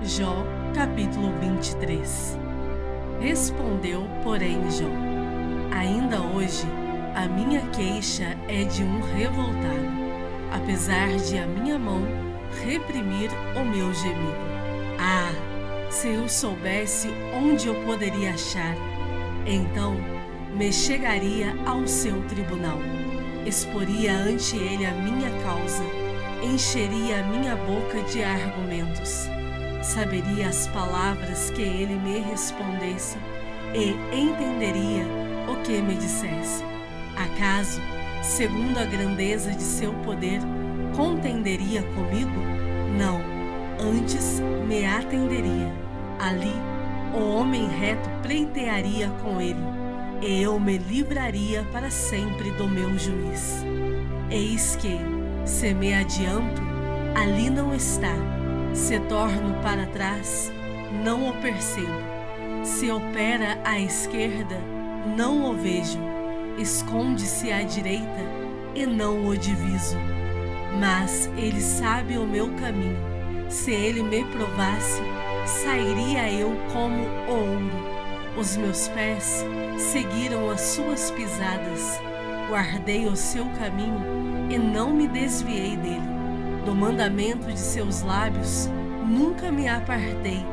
Jó, capítulo 23. Respondeu, porém, Jó: ainda hoje a minha queixa é de um revoltado, apesar de a minha mão reprimir o meu gemido. Ah, se eu soubesse onde eu poderia achar, então me chegaria ao seu tribunal, exporia ante ele a minha causa, encheria a minha boca de argumentos. Saberia as palavras que ele me respondesse e entenderia o que me dissesse. Acaso, segundo a grandeza de seu poder, contenderia comigo? Não, antes me atenderia. Ali, o homem reto pleitearia com ele, e eu me livraria para sempre do meu juiz. Eis que, se me adianto, ali não está. Se torno para trás, não o percebo. Se opera à esquerda, não o vejo. Esconde-se à direita e não o diviso. Mas ele sabe o meu caminho. Se ele me provasse, sairia eu como o ouro. Os meus pés seguiram as suas pisadas. Guardei o seu caminho e não me desviei dele. Do mandamento de seus lábios nunca me apartei,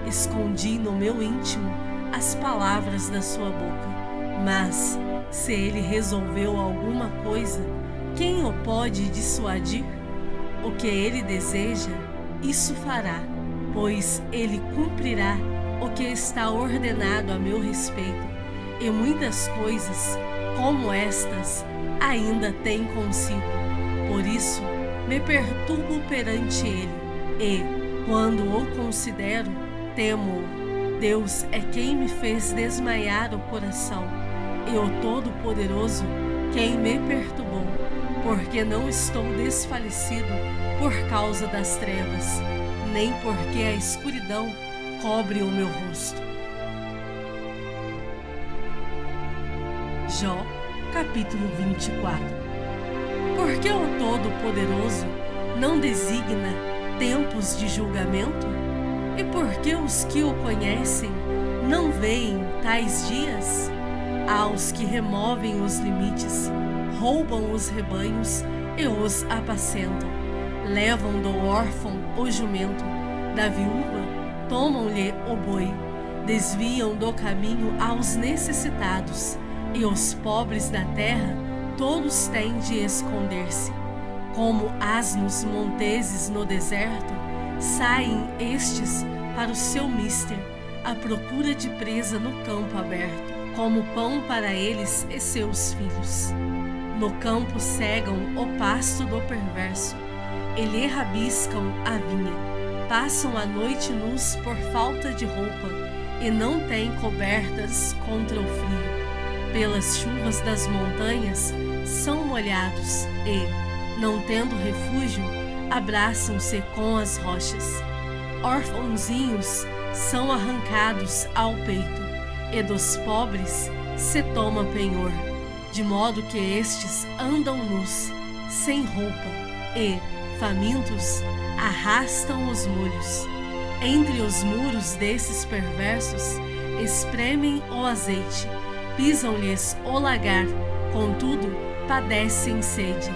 escondi no meu íntimo as palavras da sua boca. Mas, se ele resolveu alguma coisa, quem o pode dissuadir? O que ele deseja, isso fará, pois ele cumprirá o que está ordenado a meu respeito, e muitas coisas, como estas, ainda tem consigo. Por isso, me perturbo perante ele, e, quando o considero, temo-o. Deus é quem me fez desmaiar o coração, e o Todo-Poderoso quem me perturbou, porque não estou desfalecido por causa das trevas, nem porque a escuridão cobre o meu rosto. Jó, capítulo 24. Porque o Todo-Poderoso não designa tempos de julgamento? E porque os que o conhecem não veem tais dias? Aos que removem os limites, roubam os rebanhos e os apacentam. Levam do órfão o jumento, da viúva tomam-lhe o boi. Desviam do caminho aos necessitados, e os pobres da terra todos têm de esconder-se. Como asnos monteses no deserto, saem estes para o seu mister, à procura de presa no campo aberto, como pão para eles e seus filhos. No campo cegam o pasto do perverso, e lhe rabiscam a vinha. Passam a noite nus por falta de roupa, e não têm cobertas contra o frio. Pelas chuvas das montanhas são molhados e, não tendo refúgio, abraçam-se com as rochas. Órfãozinhos são arrancados ao peito, e dos pobres se toma penhor, de modo que estes andam nus, sem roupa, e, famintos, arrastam os molhos. Entre os muros desses perversos, espremem o azeite, pisam-lhes o lagar, contudo, padecem sede.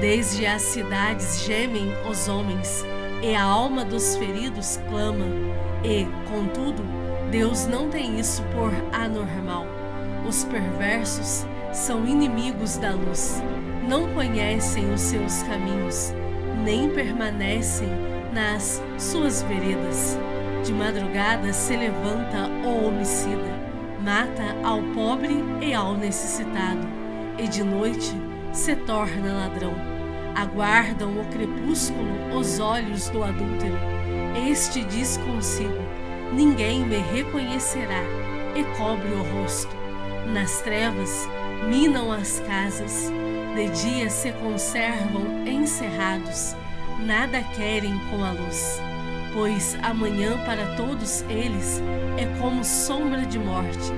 Desde as cidades gemem os homens, e a alma dos feridos clama. E, contudo, Deus não tem isso por anormal. Os perversos são inimigos da luz, não conhecem os seus caminhos, nem permanecem nas suas veredas. De madrugada se levanta o homicida, mata ao pobre e ao necessitado, e de noite se torna ladrão. Aguardam o crepúsculo os olhos do adúltero. Este diz consigo: ninguém me reconhecerá, e cobre o rosto. Nas trevas minam as casas, de dia se conservam encerrados, nada querem com a luz. Pois amanhã para todos eles é como sombra de morte,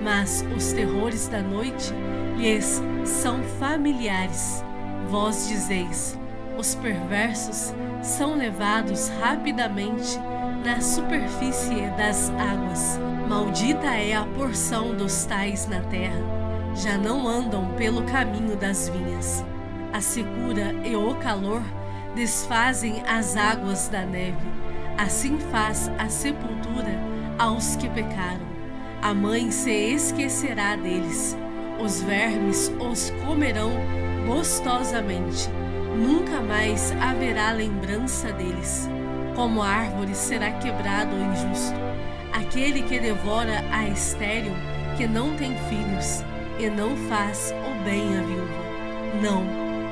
mas os terrores da noite lhes são familiares. Vós dizeis: os perversos são levados rapidamente na superfície das águas. Maldita é a porção dos tais na terra. Já não andam pelo caminho das vinhas. A secura e o calor desfazem as águas da neve. Assim faz a sepultura aos que pecaram. A mãe se esquecerá deles. Os vermes os comerão gostosamente. Nunca mais haverá lembrança deles. Como árvore será quebrado o injusto, aquele que devora a estéril, que não tem filhos, e não faz o bem à viúva. Não,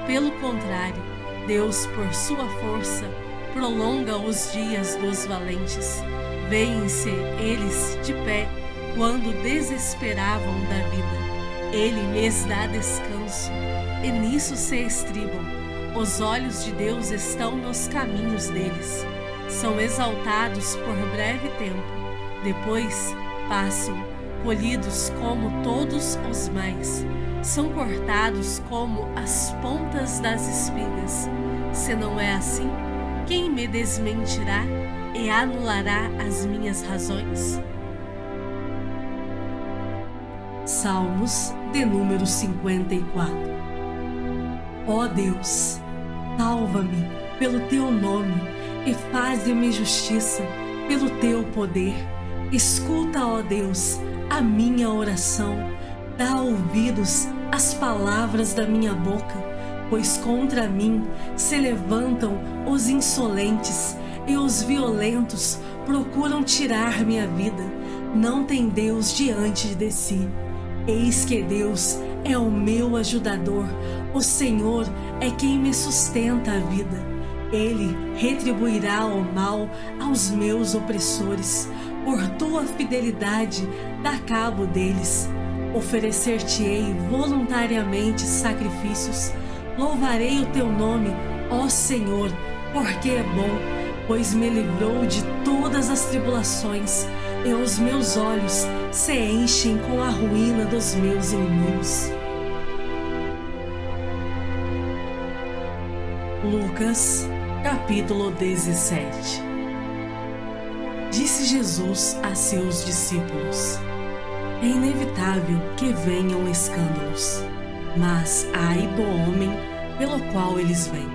pelo contrário, Deus, por sua força, prolonga os dias dos valentes. Vêem-se eles de pé quando desesperavam da vida. Ele lhes dá descanso, e nisso se estribam. Os olhos de Deus estão nos caminhos deles. São exaltados por breve tempo, depois passam, colhidos como todos os mais. São cortados como as pontas das espigas. Se não é assim, quem me desmentirá e anulará as minhas razões? Salmos de número 54. Ó Deus, salva-me pelo teu nome e faze-me justiça pelo teu poder. Escuta, ó Deus, a minha oração. Dá ouvidos às palavras da minha boca, pois contra mim se levantam os insolentes e os violentos procuram tirar minha vida. Não tem Deus diante de si. Eis que Deus é o meu ajudador. O Senhor é quem me sustenta a vida. Ele retribuirá o mal aos meus opressores. Por tua fidelidade, dá cabo deles. Oferecer-te-ei voluntariamente sacrifícios. Louvarei o teu nome, ó Senhor, porque é bom, pois me livrou de todas as tribulações, e os meus olhos se enchem com a ruína dos meus inimigos. Lucas, capítulo 17. Disse Jesus a seus discípulos: é inevitável que venham escândalos, mas ai do homem pelo qual eles vêm.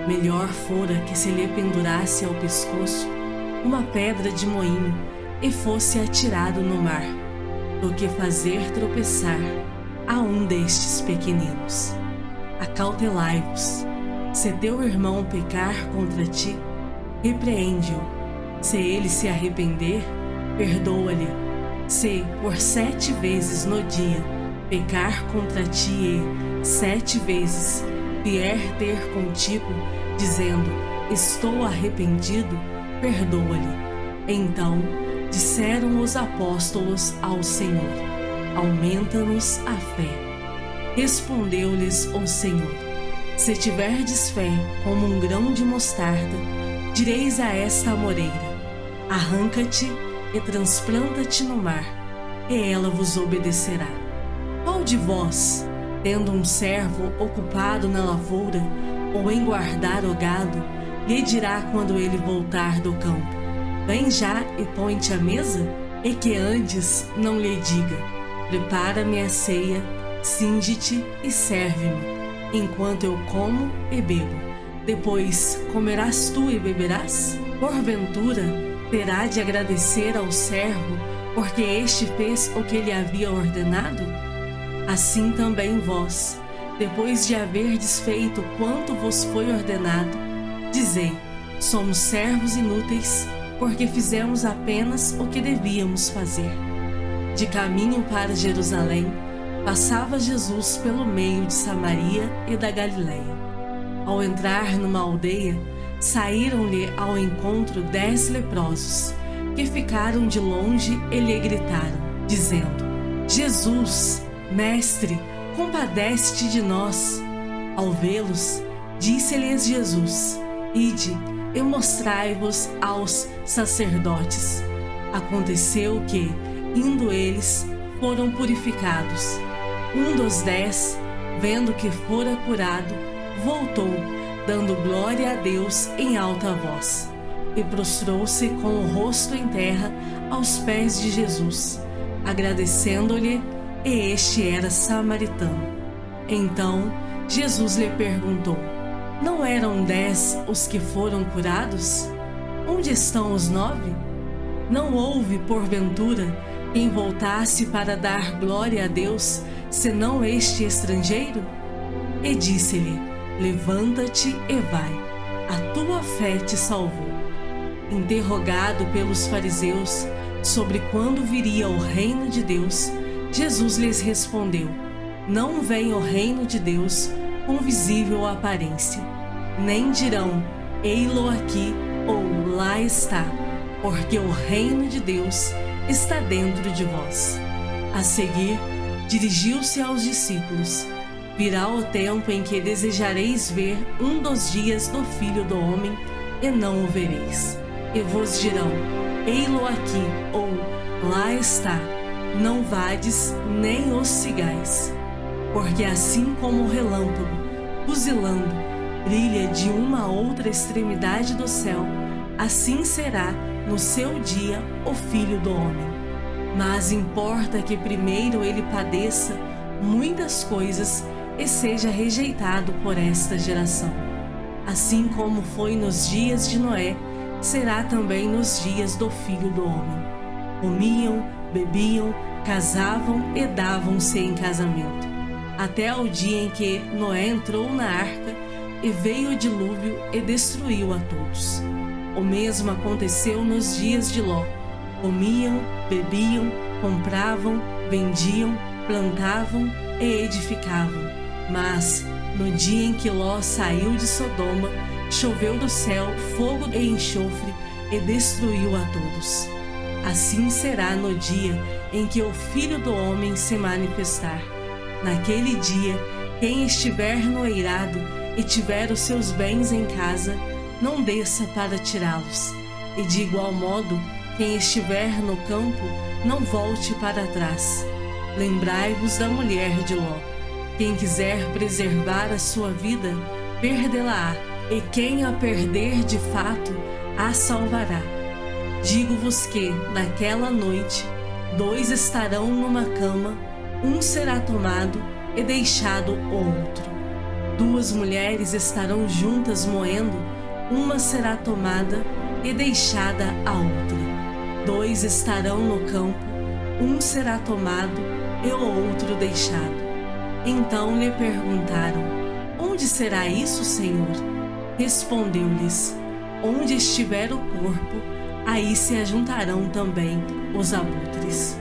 Melhor fora que se lhe pendurasse ao pescoço uma pedra de moinho e fosse atirado no mar, do que fazer tropeçar a um destes pequeninos. Acautelai-vos. Se teu irmão pecar contra ti, repreende-o. Se ele se arrepender, perdoa-lhe. Se por 7 vezes no dia pecar contra ti e 7 vezes vier ter contigo, dizendo: estou arrependido, perdoa-lhe. Então disseram os apóstolos ao Senhor: aumenta-nos a fé. Respondeu-lhes o Senhor: se tiverdes fé como um grão de mostarda, direis a esta amoreira: arranca-te e transplanta-te no mar, e ela vos obedecerá. Qual de vós, tendo um servo ocupado na lavoura ou em guardar o gado, lhe dirá quando ele voltar do campo: vem já e põe-te à mesa? E que antes não lhe diga: prepara-me a ceia, cinge-te e serve-me, enquanto eu como e bebo. Depois comerás tu e beberás? Porventura terá de agradecer ao servo, porque este fez o que lhe havia ordenado? Assim também vós, depois de haverdes feito quanto vos foi ordenado, dizei: somos servos inúteis, porque fizemos apenas o que devíamos fazer. De caminho para Jerusalém, passava Jesus pelo meio de Samaria e da Galileia. Ao entrar numa aldeia, saíram-lhe ao encontro 10 leprosos, que ficaram de longe e lhe gritaram, dizendo: Jesus, Mestre, compadece-te de nós. Ao vê-los, disse-lhes Jesus: ide e mostrai-vos aos sacerdotes. Aconteceu que, indo eles, foram purificados. Um dos 10, vendo que fora curado, voltou, dando glória a Deus em alta voz, e prostrou-se com o rosto em terra aos pés de Jesus, agradecendo-lhe, e este era samaritano. Então Jesus lhe perguntou: não eram 10 os que foram curados? Onde estão os 9? Não houve, porventura, quem voltasse para dar glória a Deus, senão este estrangeiro? E disse-lhe: levanta-te e vai, a tua fé te salvou. Interrogado pelos fariseus sobre quando viria o reino de Deus, Jesus lhes respondeu: não vem o reino de Deus com visível aparência, nem dirão: ei-lo aqui ou lá está, porque o reino de Deus está dentro de vós. A seguir, dirigiu-se aos discípulos: virá o tempo em que desejareis ver um dos dias do Filho do Homem, e não o vereis. E vos dirão: ei-lo aqui ou lá está, não vades nem os sigais. Porque assim como o relâmpago, fuzilando, brilha de uma a outra extremidade do céu, assim será no seu dia o Filho do Homem. Mas importa que primeiro ele padeça muitas coisas e seja rejeitado por esta geração. Assim como foi nos dias de Noé, será também nos dias do Filho do Homem. Comiam, bebiam, casavam e davam-se em casamento, até ao dia em que Noé entrou na arca e veio o dilúvio e destruiu a todos. O mesmo aconteceu nos dias de Ló. Comiam, bebiam, compravam, vendiam, plantavam e edificavam. Mas, no dia em que Ló saiu de Sodoma, choveu do céu fogo e enxofre e destruiu a todos. Assim será no dia em que o Filho do Homem se manifestar. Naquele dia, quem estiver no eirado e tiver os seus bens em casa, não desça para tirá-los. E de igual modo, quem estiver no campo, não volte para trás. Lembrai-vos da mulher de Ló. Quem quiser preservar a sua vida, perdê-la-á, e quem a perder de fato, a salvará. Digo-vos que, naquela noite, 2 estarão numa cama, um será tomado e deixado o outro. 2 mulheres estarão juntas moendo, uma será tomada e deixada a outra. 2 estarão no campo, um será tomado e o outro deixado. Então lhe perguntaram: onde será isso, Senhor? Respondeu-lhes: onde estiver o corpo, aí se ajuntarão também os abutres.